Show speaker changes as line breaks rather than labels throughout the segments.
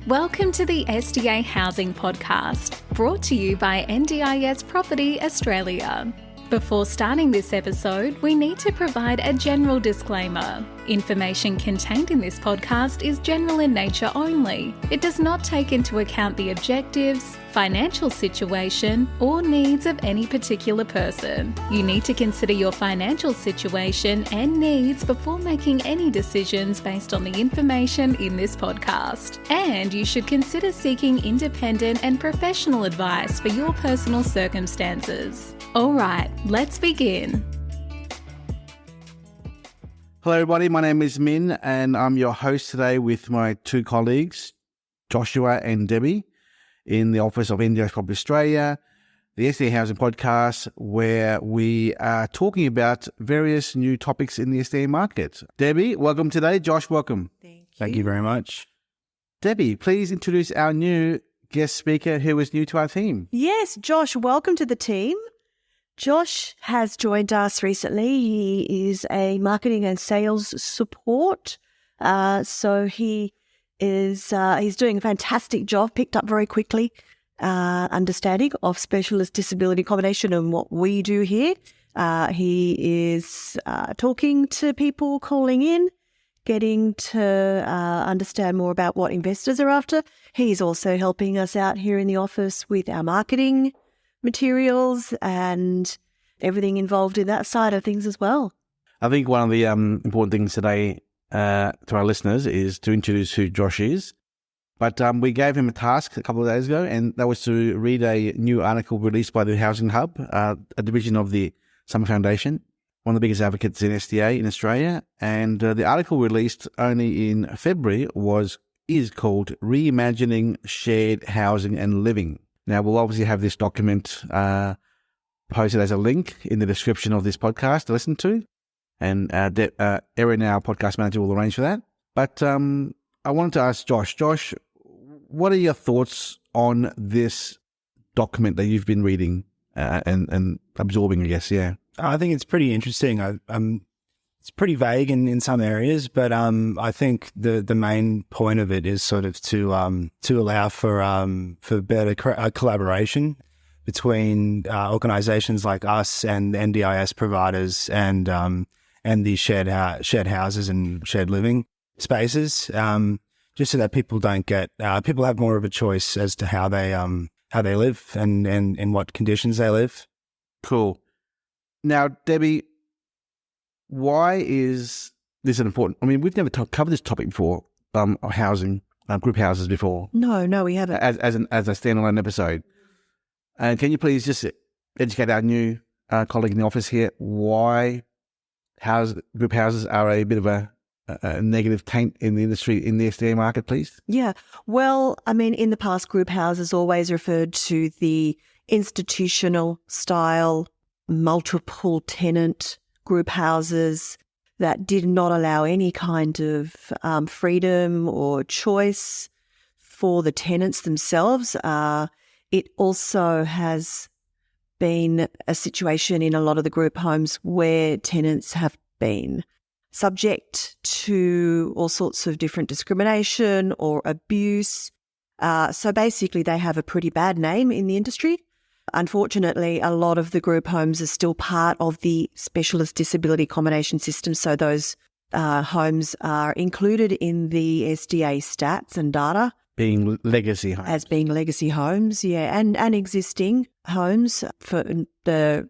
Welcome to the SDA Housing Podcast, brought to you by NDIS Property Australia. Before starting this episode, we need to provide a general disclaimer. Information contained in this podcast is general in nature only. It does not take into account the objectives, financial situation, or needs of any particular person. You need to consider your financial situation and needs before making any decisions based on the information in this podcast. And you should consider seeking independent and professional advice for your personal circumstances. All right, let's begin.
Hello everybody, my name is Min and I'm your host today with my two colleagues, Joshua and Debbie, in the office of NDIS Property Australia, the SDA Housing Podcast, where we are talking about various new topics in the SDA market. Debbie, welcome today. Josh, welcome.
Thank you very much.
Debbie, please introduce our new guest speaker who is new to our team.
Yes, Josh, welcome to the team. Josh has joined us recently. He is a marketing and sales support. So he is he's doing a fantastic job, picked up very quickly, understanding of specialist disability accommodation and what we do here. He is talking to people calling in, getting to understand more about what investors are after. He's also helping us out here in the office with our marketing materials and everything involved in that side of things as well.
I think one of the important things today to our listeners is to introduce who Josh is. But we gave him a task a couple of days ago, and that was to read a new article released by the Housing Hub, a division of the Summer Foundation, one of the biggest advocates in SDA in Australia. And the article released only in February is called Reimagining Shared Housing and Living. Now, we'll obviously have this document posted as a link in the description of this podcast to listen to, and Erin, our podcast manager, will arrange for that. But I wanted to ask Josh. Josh, what are your thoughts on this document that you've been reading and absorbing, I guess, yeah?
I think it's pretty interesting. It's pretty vague in some areas, but I think the main point of it is sort of to allow for better collaboration between organisations like us and NDIS providers and the shared houses and shared living spaces, just so that people don't get people have more of a choice as to how they live and in what conditions they live.
Cool. Now, Debbie, why is this important? I mean, we've never covered this topic before, housing, group houses before.
No, we haven't.
As a standalone episode. And can you please just educate our new colleague in the office here why group houses are a bit of a negative taint in the industry, in the SDA market, please?
Yeah. Well, I mean, in the past, group houses always referred to the institutional style, multiple tenant group houses that did not allow any kind of freedom or choice for the tenants themselves. It also has been a situation in a lot of the group homes where tenants have been subject to all sorts of different discrimination or abuse. So basically they have a pretty bad name in the industry. Unfortunately, a lot of the group homes are still part of the specialist disability accommodation system. So those homes are included in the SDA stats and data.
Being legacy homes.
As being legacy homes, yeah, and existing homes for the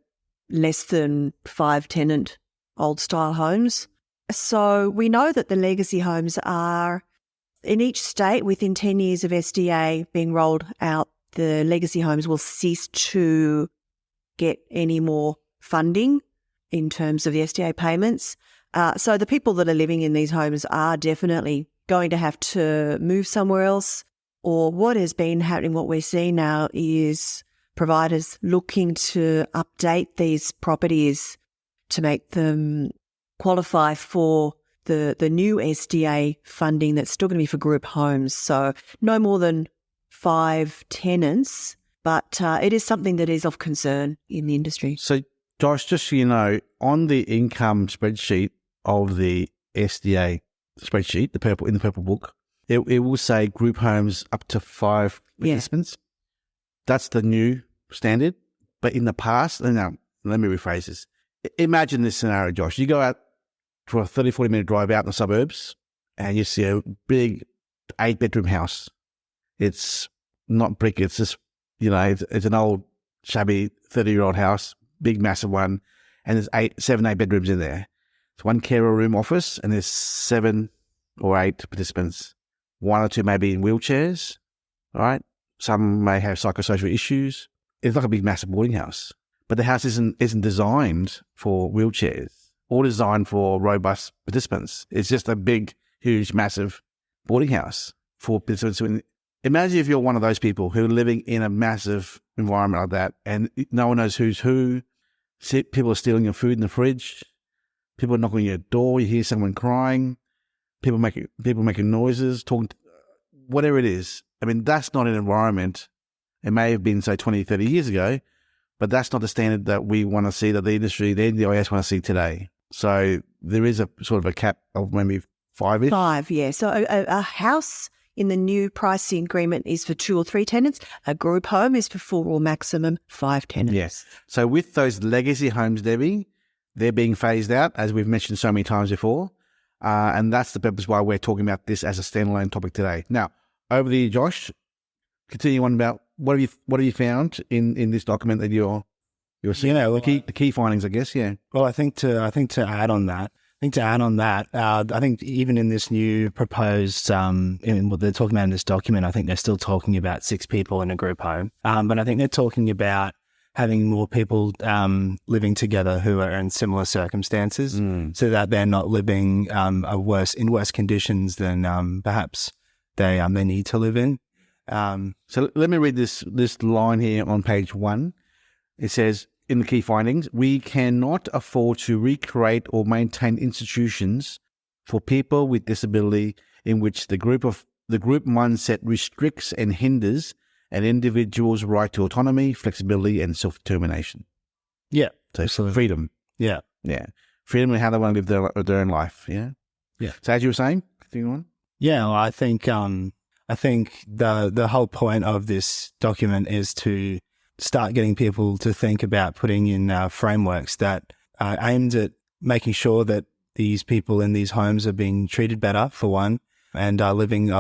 less than 5 tenant old style homes. So we know that the legacy homes are in each state within 10 years of SDA being rolled out. The legacy homes will cease to get any more funding in terms of the SDA payments. So the people that are living in these homes are definitely going to have to move somewhere else. Or what has been happening, what we're seeing now is providers looking to update these properties to make them qualify for the new SDA funding that's still going to be for group homes. So no more than 5 tenants, but it is something that is of concern in the industry.
So, Josh, just so you know, on the income spreadsheet of the SDA spreadsheet, in the purple book, it will say group homes up to 5 participants. That's the new standard. But in the past, now let me rephrase this. Imagine this scenario, Josh. You go out for a 30, 40-minute drive out in the suburbs and you see a big 8-bedroom house. It's not brick. It's just, it's an old, shabby 30-year-old house, big, massive one. And there's 7, 8 bedrooms in there. It's one carer room office and there's 7 or 8 participants. 1 or 2 may be in wheelchairs, all right? Some may have psychosocial issues. It's like a big, massive boarding house. But the house isn't designed for wheelchairs or designed for robust participants. It's just a big, huge, massive boarding house for participants. Imagine if you're one of those people who are living in a massive environment like that and no one knows who's who. People are stealing your food in the fridge. People are knocking on your door. You hear someone crying. People making noises, talking, whatever it is. I mean, that's not an environment. It may have been, say, 20, 30 years ago, but that's not the standard that we want to see, that the industry, the NDIS want to see today. So there is a sort of a cap of maybe 5-ish.
5, yeah. So a house in the new pricing agreement is for 2 or 3 tenants. A group home is for 4 or maximum 5 tenants.
Yes. So with those legacy homes, Debbie, they're being phased out, as we've mentioned so many times before. And that's the purpose why we're talking about this as a standalone topic today. Now, over to you, Josh. Continue on about what have you found in this document that you're seeing? The key findings, I guess. Yeah.
Well, I think to add on that, I think even in this new proposed, in what they're talking about in this document, I think they're still talking about 6 people in a group home. But I think they're talking about having more people living together who are in similar circumstances, so that they're not living in worse conditions than perhaps they need to live in.
So let me read this line here on page 1. It says, in the key findings, we cannot afford to recreate or maintain institutions for people with disability in which the group mindset restricts and hinders an individual's right to autonomy, flexibility, and self-determination.
Yeah.
So freedom.
Yeah.
Yeah. Freedom in how they want to live their own life. Yeah.
Yeah.
So as you were saying, continue on.
Yeah. Well, I think the whole point of this document is to start getting people to think about putting in frameworks that are aimed at making sure that these people in these homes are being treated better, for one, and are living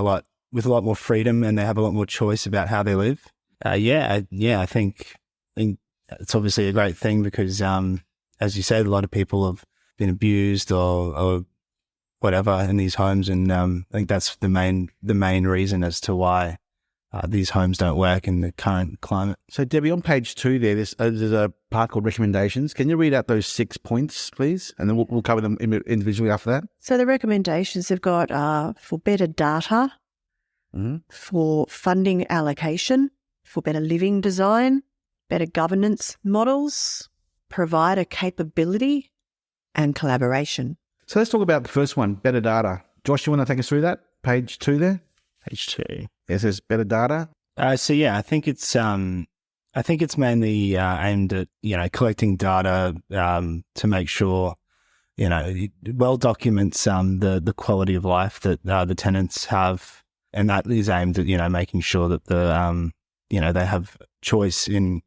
with a lot more freedom, and they have a lot more choice about how they live. I think it's obviously a great thing because, as you said, a lot of people have been abused or whatever in these homes, and I think that's the main reason as to why these homes don't work in the current climate.
So, Debbie, on page 2 there's a part called recommendations. Can you read out those 6 points, please? And then we'll cover them individually after that.
So the recommendations have got for better data, for funding allocation, for better living design, better governance models, provider capability, and collaboration.
So let's talk about the first one, better data. Josh, you want to take us through that? Page 2 there?
Page 2.
It says better data.
I think it's mainly aimed at collecting data to make sure it well documents the quality of life that the tenants have, and that is aimed at making sure that they have choice in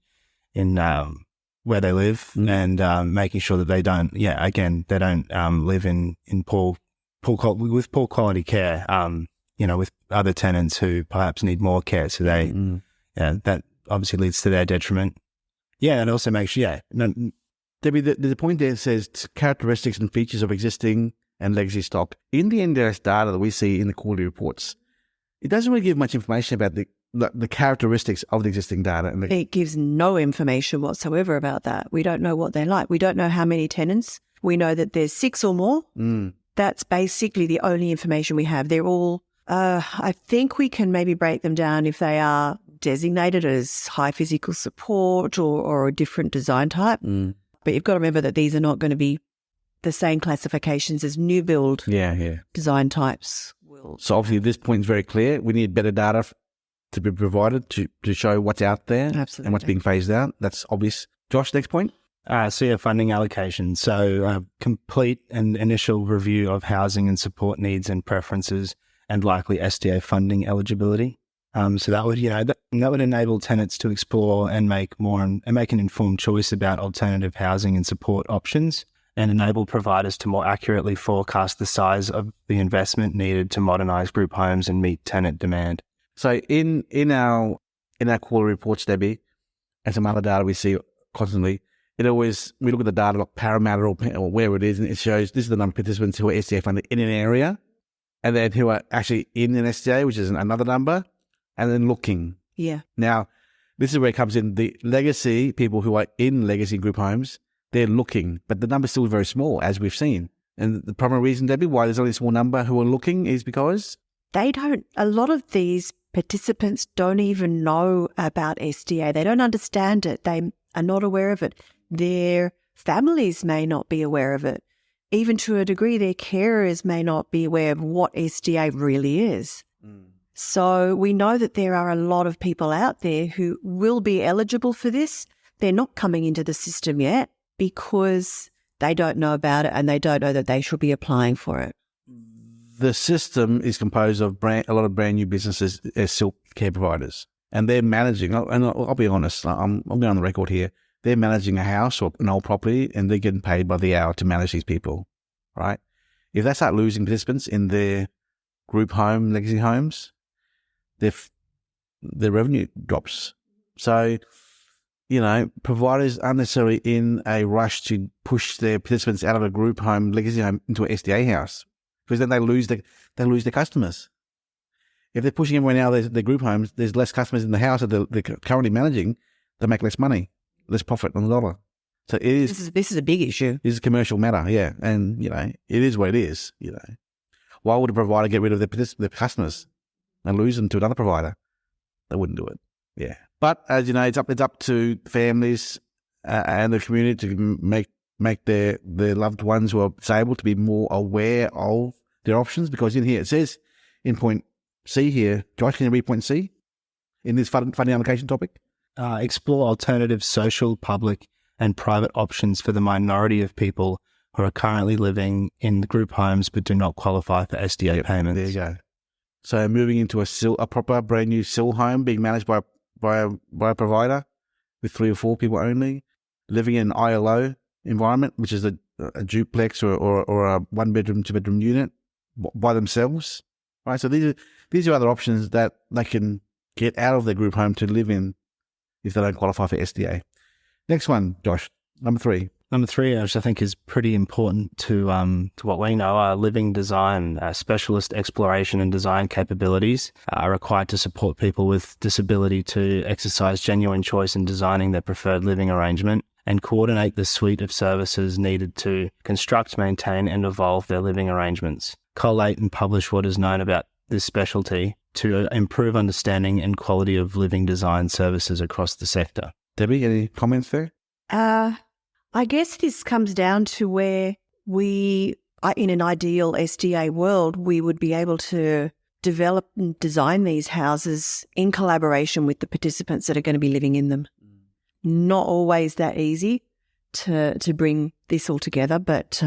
where they live, and making sure that they don't live in poor quality care. With other tenants who perhaps need more care. So that obviously leads to their detriment. Yeah, and also makes
Debbie, the point there says characteristics and features of existing and legacy stock. In the NDIS data that we see in the quarterly reports, it doesn't really give much information about the characteristics of the existing data.
It gives no information whatsoever about that. We don't know what they're like. We don't know how many tenants. We know that there's 6 or more. That's basically the only information we have. They're all I think we can maybe break them down if they are designated as high physical support or a different design type. But you've got to remember that these are not going to be the same classifications as new build design types.
So obviously this point is very clear. We need better data to be provided to show what's out there.
Absolutely.
And what's being phased out. That's obvious. Josh, next point.
Funding allocation. So complete and initial review of housing and support needs and preferences, and likely SDA funding eligibility. So that would, that would enable tenants to explore and make an informed choice about alternative housing and support options, and enable providers to more accurately forecast the size of the investment needed to modernise group homes and meet tenant demand.
So in our quarterly reports, Debbie, and some other data we see constantly, we look at the data like Parramatta or where it is, and it shows this is the number of participants who are SDA funded in an area, and then who are actually in an SDA, which is another number, and then looking.
Yeah.
Now, this is where it comes in. The legacy people who are in legacy group homes, they're looking, but the number's still very small, as we've seen. And the primary reason, Debbie, why there's only a small number who are looking is because
a lot of these participants don't even know about SDA. They don't understand it. They are not aware of it. Their families may not be aware of it. Even to a degree, their carers may not be aware of what SDA really is. So we know that there are a lot of people out there who will be eligible for this. They're not coming into the system yet because they don't know about it and they don't know that they should be applying for it.
The system is composed of a lot of brand new businesses as silk care providers, and they're managing. And I'll be honest, I'm going on the record here. They're managing a house or an old property, and they're getting paid by the hour to manage these people, right? If they start losing participants in their group home, legacy homes, their revenue drops. So, providers aren't necessarily in a rush to push their participants out of a group home, legacy home into an SDA house, because then they lose their customers. If they're pushing everyone out of their group homes, there's less customers in the house that they're currently managing. They make less money, less profit on the dollar. So it is.
This is a big issue.
This is a commercial matter, yeah, and it is what it is. Why would a provider get rid of their customers and lose them to another provider? They wouldn't do it. Yeah, but as you know, it's up to families and the community to make their loved ones who are disabled to be more aware of their options, because in here it says in point C here, Josh, can you read point C in this funding allocation topic?
Explore alternative social, public and private options for the minority of people who are currently living in the group homes but do not qualify for SDA payments.
There you go. So moving into a proper brand new SIL home being managed by a provider with 3 or 4 people only, living in an ILO environment, which is a duplex or a 1-bedroom, 2-bedroom unit by themselves, right? So these are other options that they can get out of their group home to live in if they don't qualify for SDA. Next one, Josh, number 3.
Number 3, which I think is pretty important to what we know, are living design. Specialist exploration and design capabilities are required to support people with disability to exercise genuine choice in designing their preferred living arrangement and coordinate the suite of services needed to construct, maintain and evolve their living arrangements. Collate and publish what is known about this specialty to improve understanding and quality of living design services across the sector.
Debbie, any comments there?
I guess this comes down to where in an ideal SDA world, we would be able to develop and design these houses in collaboration with the participants that are going to be living in them. Not always that easy to bring this all together, but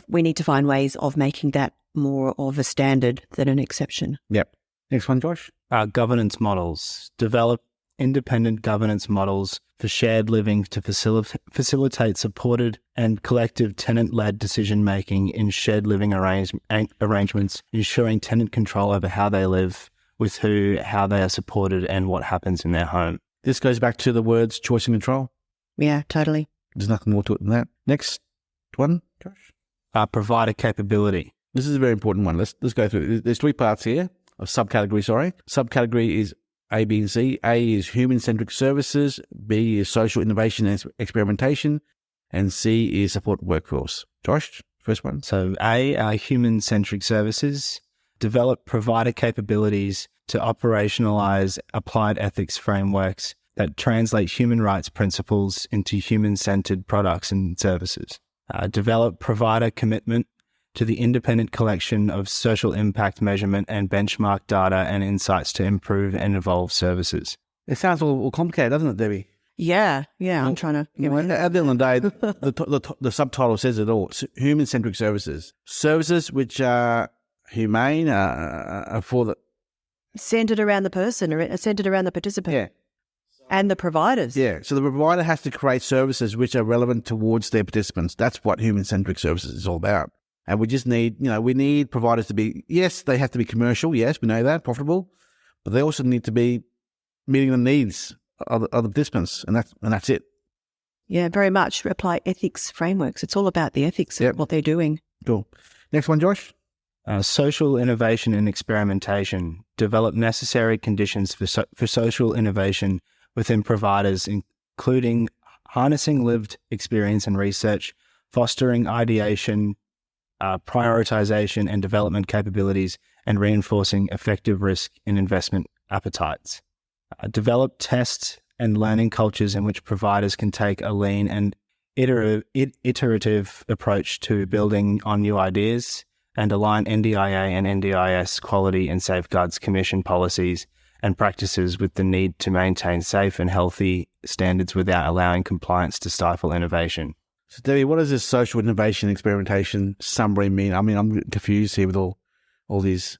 we need to find ways of making that more of a standard than an exception.
Yep. Next one, Josh.
Governance models. Develop independent governance models for shared living to facilitate supported and collective tenant-led decision-making in shared living arrangements, ensuring tenant control over how they live, with who, how they are supported, and what happens in their home.
This goes back to the words choice and control.
Yeah, totally.
There's nothing more to it than that. Next one, Josh.
Provider capability.
This is a very important one. Let's go through. There's 3 parts here, of subcategory, sorry. Subcategory is A, B, and C. A is human-centric services, B is social innovation and experimentation, and C is support workforce. Josh, first one.
So A are human-centric services, develop provider capabilities to operationalize applied ethics frameworks that translate human rights principles into human-centered products and services. Develop provider commitment to the independent collection of social impact measurement and benchmark data and insights to improve and evolve services.
It sounds all complicated, doesn't it, Debbie?
Yeah. I'm trying to...
At the end of the day, the subtitle says it all. It's human-centric services. Services which are humane, for the
centered around the person or centered around the participant and the providers.
Yeah, so the provider has to create services which are relevant towards their participants. That's what human-centric services is all about. And we just need, we need providers to be, yes, they have to be commercial, yes, we know that, profitable, but they also need to be meeting the needs of the participants, and that's it.
Yeah, very much apply ethics frameworks. It's all about the ethics of what they're doing.
Cool. Next one, Josh.
Social innovation and experimentation. Develop necessary conditions for social innovation within providers, including harnessing lived experience and research, fostering ideation, prioritization and development capabilities, and reinforcing effective risk and investment appetites. Develop test and learning cultures in which providers can take a lean and iterative approach to building on new ideas, and align NDIA and NDIS quality and safeguards commission policies and practices with the need to maintain safe and healthy standards without allowing compliance to stifle innovation.
So, Debbie, what does this social innovation experimentation summary mean? I mean, I'm confused here with all this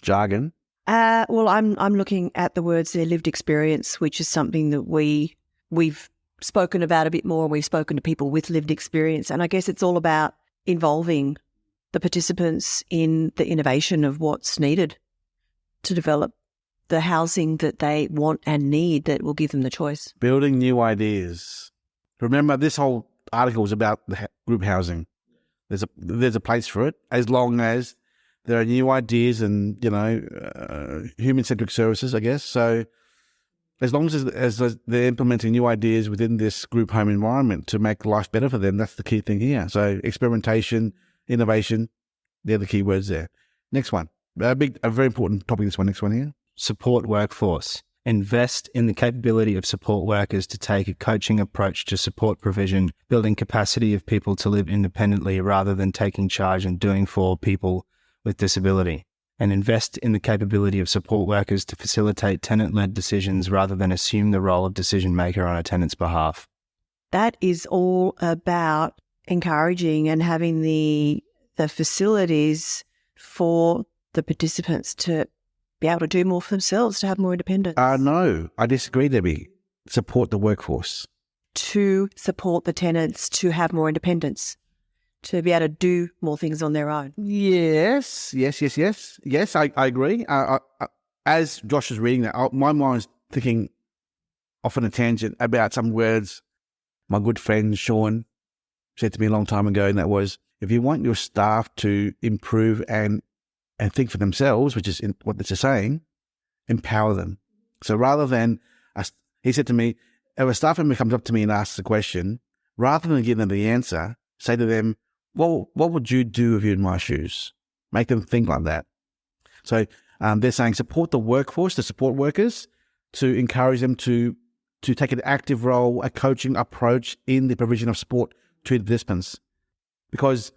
jargon.
Well, I'm looking at the words there, lived experience, which is something that we've spoken about a bit more. We've spoken to people with lived experience, and I guess it's all about involving the participants in the innovation of what's needed to develop the housing that they want and need that will give them the choice.
Building new ideas. Remember, this whole article is about the group housing. There's a place for it, as long as there are new ideas and, human-centric services, I guess. So as long as they're implementing new ideas within this group home environment to make life better for them, that's the key thing here. So experimentation, innovation, they're the key words there. Next one. A very important topic, this one. Next one here.
Support workforce. Invest in the capability of support workers to take a coaching approach to support provision, building capacity of people to live independently rather than taking charge and doing for people with disability. And invest in the capability of support workers to facilitate tenant-led decisions rather than assume the role of decision maker on a tenant's behalf.
That is all about encouraging and having the facilities for the participants to be able to do more for themselves, to have more independence.
No, I disagree, Debbie. Support the workforce.
To support the tenants to have more independence, to be able to do more things on their own.
Yes, I agree. As Josh is reading that, my mind's thinking off on a tangent about some words my good friend Sean said to me a long time ago, and that was, if you want your staff to improve and think for themselves, which is what this is saying, empower them. So rather than, he said to me, if a staff member comes up to me and asks a question, rather than give them the answer, say to them, well, what would you do if you're in my shoes? Make them think like that. So they're saying support the workforce, the support workers, to encourage them to take an active role, a coaching approach in the provision of support to the participants. Because,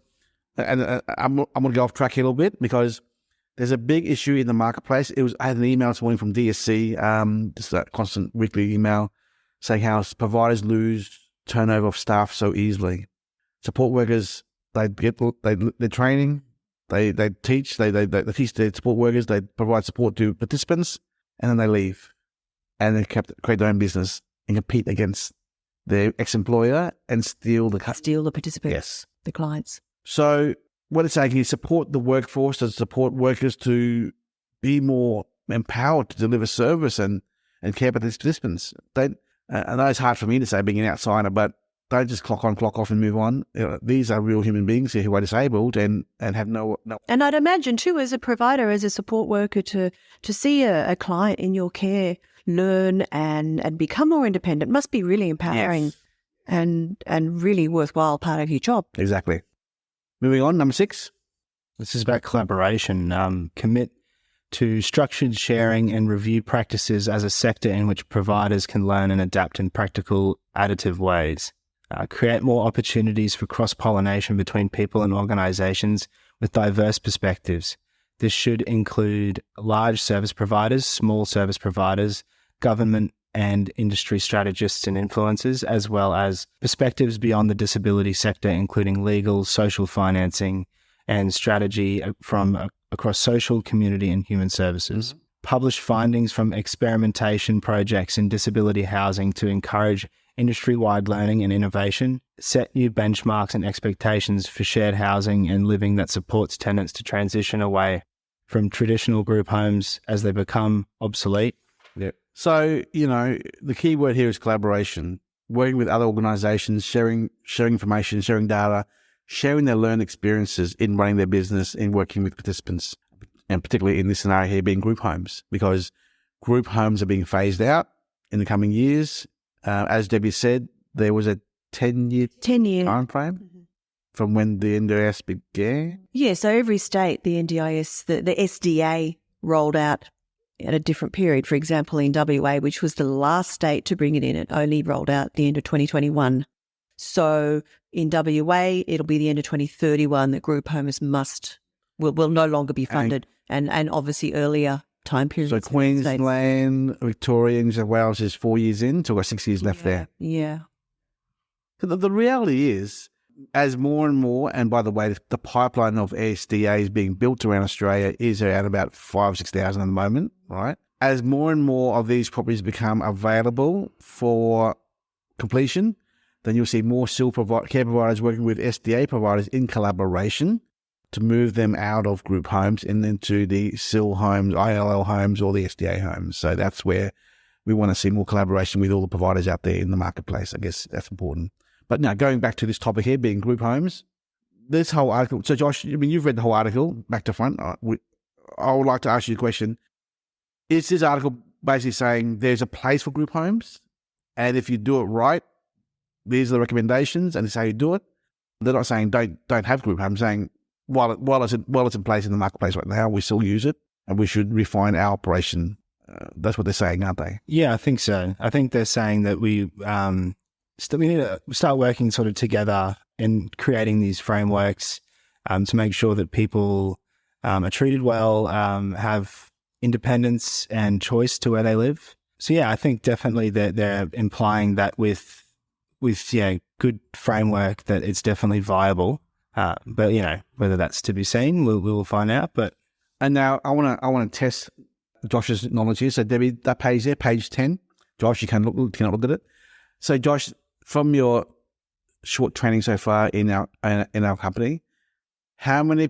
and I'm going to go off track here a little bit, because there's a big issue in the marketplace. I had an email this morning from DSC, just a constant weekly email, saying how providers lose turnover of staff so easily. Support workers, they're training, they teach, they teach their support workers, they provide support to participants, and then they leave. And they create their own business and compete against their ex-employer and steal the
participants,
yes,
the clients.
So what it's saying is support the workforce, to support workers to be more empowered to deliver service and care about these participants. I know it's hard for me to say being an outsider, but don't just clock on, clock off and move on. These are real human beings here who are disabled and have no.
And I'd imagine too, as a provider, as a support worker, to see a client in your care learn and become more independent must be really empowering.
Yes.
and really worthwhile part of your job.
Exactly. Moving on, number 6.
This is about collaboration. Commit to structured sharing and review practices as a sector in which providers can learn and adapt in practical, additive ways. Create more opportunities for cross-pollination between people and organisations with diverse perspectives. This should include large service providers, small service providers, government and industry strategists and influencers, as well as perspectives beyond the disability sector, including legal, social financing, and strategy across social, community, and human services. Publish findings from experimentation projects in disability housing to encourage industry-wide learning and innovation. Set new benchmarks and expectations for shared housing and living that supports tenants to transition away from traditional group homes as they become obsolete.
Yeah. So, the key word here is collaboration. Working with other organisations, sharing information, sharing data, sharing their learned experiences in running their business, in working with participants, and particularly in this scenario here being group homes, because group homes are being phased out in the coming years. As Debbie said, there was a 10-year time frame from when the NDIS began.
Yeah, so every state, the NDIS, the SDA rolled out at a different period. For example, in WA, which was the last state to bring it in, it only rolled out at the end of 2021. So in WA, it'll be the end of 2031 that group homes will no longer be funded, and obviously earlier time periods.
So Queensland, Victoria, New South Wales is 4 years in, so we've got 6 years left there.
Yeah.
So the reality is, as more and more, and by the way, the pipeline of SDAs being built around Australia is around about 5,000 or 6,000 at the moment, right? As more and more of these properties become available for completion, then you'll see more care providers working with SDA providers in collaboration to move them out of group homes and into the SIL homes, ILL homes, or the SDA homes. So that's where we want to see more collaboration with all the providers out there in the marketplace. I guess that's important. But now, going back to this topic here, being group homes, this whole article, so Josh, you've read the whole article back to front. I would like to ask you a question. Is this article basically saying there's a place for group homes, and if you do it right, these are the recommendations, and this is how you do it? They're not saying don't have group homes, saying while it's in place in the marketplace right now, we still use it, and we should refine our operation. That's what they're saying, aren't they?
Yeah, I think so. I think they're saying that we need to start working sort of together and creating these frameworks to make sure that people are treated well, have independence and choice to where they live. So yeah, I think definitely that they're implying that with good framework that it's definitely viable. But whether that's to be seen, we will find out.
And now I want to test Josh's knowledge here. So Debbie, that page there, page 10. Josh, you cannot look at it. So Josh, from your short training so far in our company, how many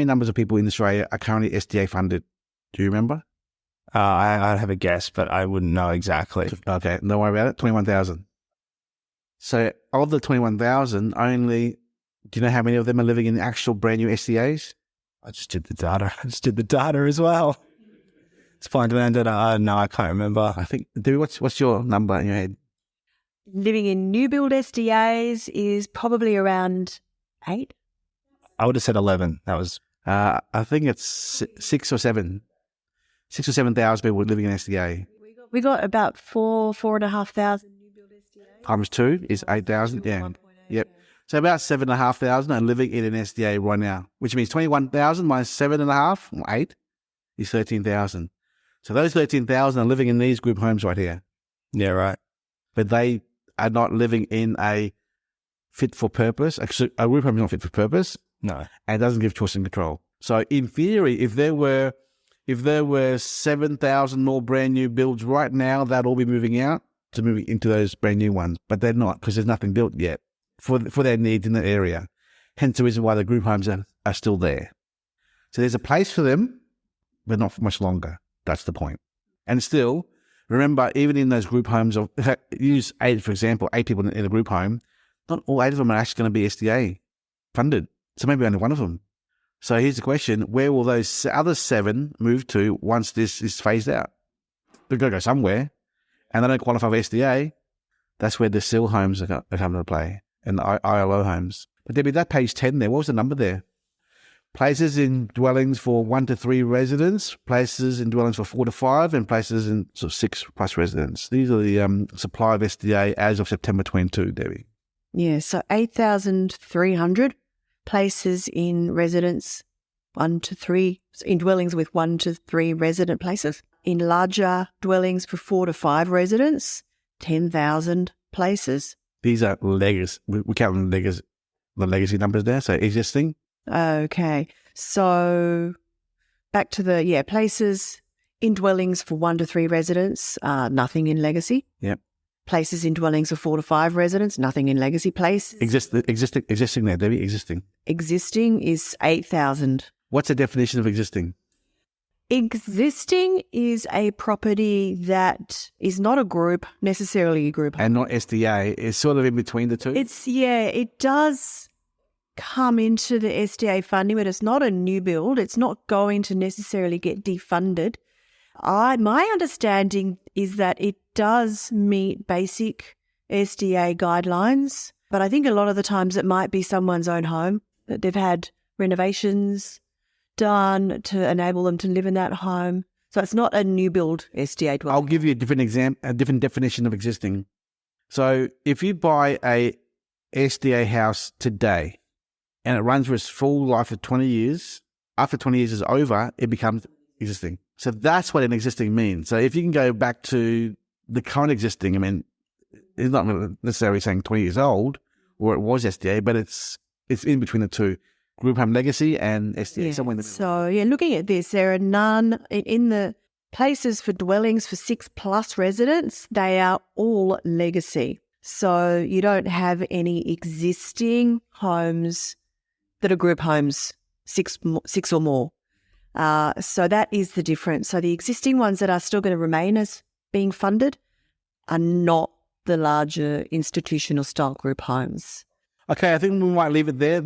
numbers of people in Australia are currently SDA funded? Do you remember?
I have a guess, but I wouldn't know exactly.
Okay, don't worry about it. 21,000. So of the 21,000, do you know how many of them are living in actual brand new SDAs?
I just did the data as well. It's fine to land data. No, I can't remember.
I think, Debbie, what's your number in your head?
Living in new build SDAs is probably around 8.
I would have said 11. That was.
I think it's 6 or 7. 6 or 7,000 people living in SDA.
We got about 4,500 new build SDAs.
Times 2 is 8,000. Yeah. Yep. So about 7,500 are living in an SDA right now, which means 21,000 minus 7.5 or 8 is 13,000. So those 13,000 are living in these group homes right here.
Yeah, right.
But they are not living in a fit for purpose. Actually, a group home is not fit for purpose.
No.
And it doesn't give choice and control. So in theory, if there were 7,000 more brand new builds right now, they'd all be moving out to move into those brand new ones. But they're not, because there's nothing built yet for their needs in the area. Hence the reason why the group homes are still there. So there's a place for them, but not for much longer. That's the point. And still, remember, even in those group homes, use 8, for example, 8 people in a group home, not all 8 of them are actually going to be SDA funded. So maybe only one of them. So here's the question, where will those other 7 move to once this is phased out? They're going to go somewhere, and they don't qualify for SDA. That's where the SIL homes are coming to play, and the ILO homes. But Debbie, that page 10 there, what was the number there? Places in dwellings for 1 to 3 residents, places in dwellings for 4 to 5, and places in sort of 6 plus residents. These are the supply of SDA as of September 22, Debbie.
Yeah, so 8,300 places in residents, 1 to 3, in dwellings with 1 to 3 resident places. In larger dwellings for 4 to 5 residents, 10,000 places.
These are legacy. We count them the legacy numbers there. So existing
Okay. So back to the, places in dwellings for 1 to 3 residents, nothing in legacy.
Yep.
Places in dwellings for 4 to 5 residents, nothing in legacy. Places
Existing there, Debbie, existing.
Existing is 8,000.
What's the definition of existing?
Existing is a property that is not necessarily a group home.
And not SDA. It's sort of in between the two?
It does come into the SDA funding, but it's not a new build. It's not going to necessarily get defunded. My understanding is that it does meet basic SDA guidelines, but I think a lot of the times it might be someone's own home that they've had renovations done to enable them to live in that home. So it's not a new build SDA dwelling.
I'll give you a different definition of existing. So if you buy a SDA house today and it runs for its full life of 20 years, after 20 years is over, it becomes existing. So that's what an existing means. So if you can go back to the current existing, I mean, it's not necessarily saying 20 years old or it was SDA, but it's in between the two. Group home legacy and SDA, somewhere in the middle.
So, looking at this, there are none in the places for dwellings for 6+ residents. They are all legacy. So you don't have any existing homes that are group homes, six or more. So that is the difference. So the existing ones that are still going to remain as being funded are not the larger institutional style group homes.
Okay, I think we might leave it there.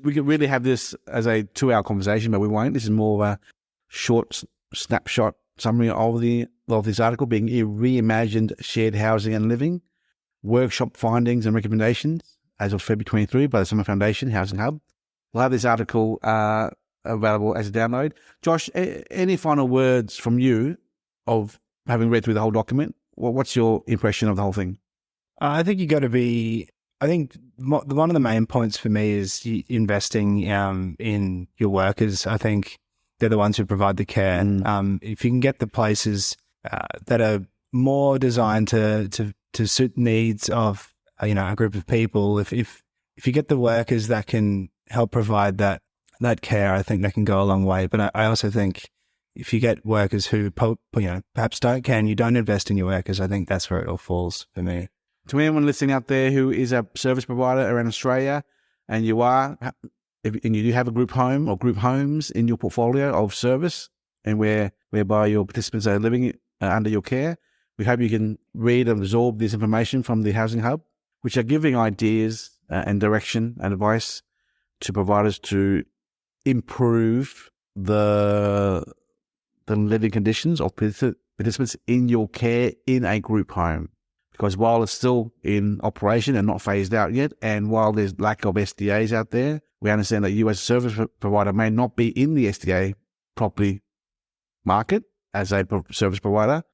We could really have this as a 2-hour conversation, but we won't. This is more of a short snapshot summary of this article, being Reimagined Shared Housing and Living, workshop findings and recommendations as of February 23 by the Summer Foundation Housing Hub. We'll have this article available as a download. Josh, any final words from you of having read through the whole document? What's your impression of the whole thing?
I think you got to be... I think one of the main points for me is investing in your workers. I think they're the ones who provide the care. If you can get the places that are more designed to suit needs of a group of people, if you get the workers that can help provide that care, I think that can go a long way. But I also think if you get workers who perhaps don't care and you don't invest in your workers, I think that's where it all falls for me.
To anyone listening out there who is a service provider around Australia and you do have a group home or group homes in your portfolio of service and whereby your participants are living under your care, we hope you can read and absorb this information from the Housing Hub, which are giving ideas and direction and advice to providers to improve the living conditions of participants in your care in a group home. Because while it's still in operation and not phased out yet, and while there's lack of SDAs out there, we understand that you as a service provider may not be in the SDA property market as a service provider,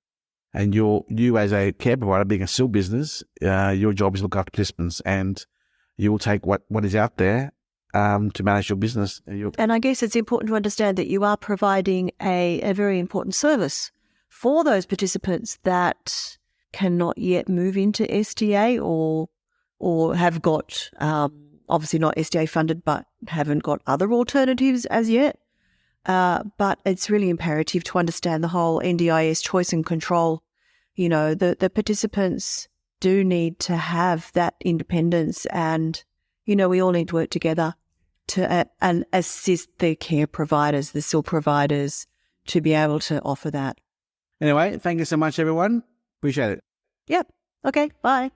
and you as a care provider, being a still business, your job is to look after participants, and you will take what is out there to manage your business.
And I guess it's important to understand that you are providing a very important service for those participants that cannot yet move into SDA or have got, obviously not SDA funded, but haven't got other alternatives as yet. But it's really imperative to understand the whole NDIS choice and control. The participants do need to have that independence, and, we all need to work together to and assist the care providers, the SIL providers, to be able to offer that.
Anyway, thank you so much, everyone. Appreciate it.
Yep. Okay. Bye.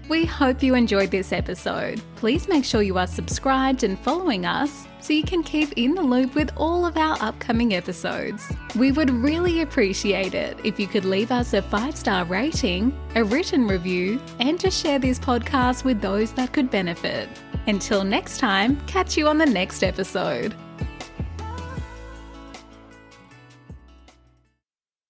We hope you enjoyed this episode. Please make sure you are subscribed and following us so you can keep in the loop with all of our upcoming episodes. We would really appreciate it if you could leave us a 5-star rating, a written review, and to share this podcast with those that could benefit. Until next time, catch you on the next episode.